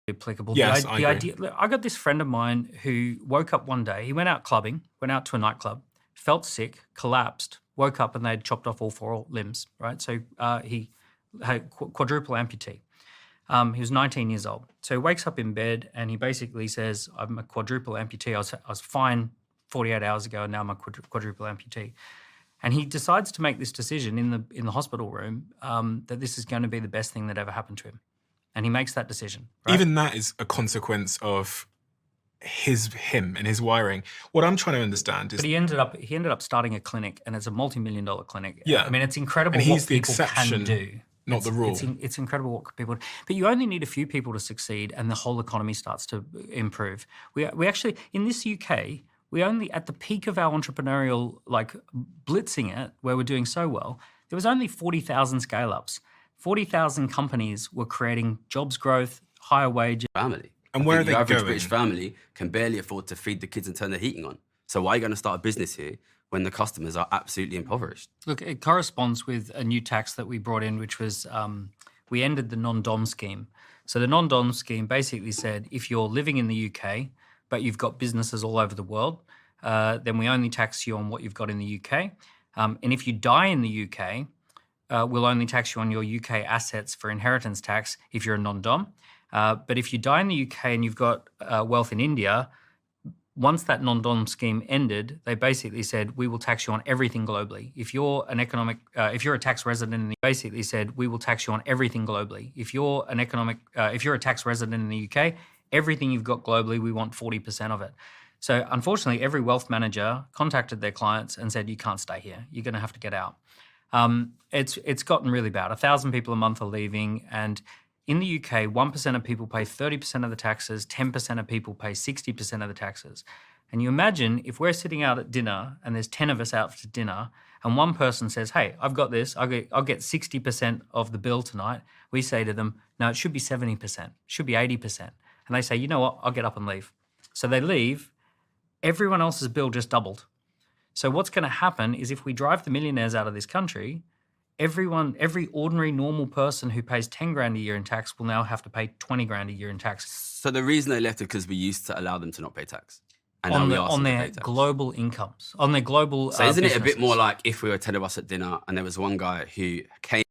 applicable. Yes, the I agree. idea. Look, I got this friend of mine who woke up one day. He went out clubbing, went out to a nightclub, felt sick, collapsed, woke up, and they'd chopped off all 4 limbs. Right, so he had quadruple amputee. He was 19 years old. So he wakes up in bed and he basically says, "I'm a quadruple amputee. I was fine 48 hours ago, and now I'm a quadruple amputee." And he decides to make this decision in the hospital room that this is going to be the best thing that ever happened to him. And he makes that decision. Right? Even that is a consequence of him and his wiring. What I'm trying to understand is, but he ended up starting a clinic, and it's a multi-million-dollar clinic. Yeah. I mean, it's incredible and he's what the people exception, can do. not the rule. It's incredible what people do. But you only need a few people to succeed, and the whole economy starts to improve. We actually, in this UK, we only, at the peak of our entrepreneurial, like, blitzing it, where we're doing so well, there was only 40,000 scale-ups. 40,000 companies were creating jobs growth, higher wages. Family. And where are they the average going? British family can barely afford to feed the kids and turn the heating on. So why are you going to start a business here when the customers are absolutely impoverished? Look, it corresponds with a new tax that we brought in, which was we ended the non-dom scheme. So the non-dom scheme basically said if you're living in the UK, but you've got businesses all over the world, then we only tax you on what you've got in the UK. And if you die in the UK, we'll only tax you on your UK assets for inheritance tax if you're a non-dom. But if you die in the UK and you've got wealth in India, once that non-dom scheme ended, they basically said, we will tax you on everything globally. If you're a tax resident basically said, we will tax you on everything globally. If you're a tax resident in the UK, everything you've got globally, we want 40% of it. So unfortunately, every wealth manager contacted their clients and said, you can't stay here. You're going to have to get out. It's gotten really bad. 1,000 people a month are leaving, and in the UK, 1% of people pay 30% of the taxes, 10% of people pay 60% of the taxes. And you imagine if we're sitting out at dinner and there's 10 of us out for dinner, and one person says, hey, I've got this, I'll get 60% of the bill tonight. We say to them, no, it should be 70%, it should be 80%. And they say, you know what, I'll get up and leave. So they leave, everyone else's bill just doubled. So what's going to happen is if we drive the millionaires out of this country, every ordinary normal person who pays 10 grand a year in tax will now have to pay 20 grand a year in tax. So the reason they left it because we used to allow them to not pay tax. And on their global incomes, on their global So isn't it a bit businesses. more like if we were 10 of us at dinner and there was one guy who came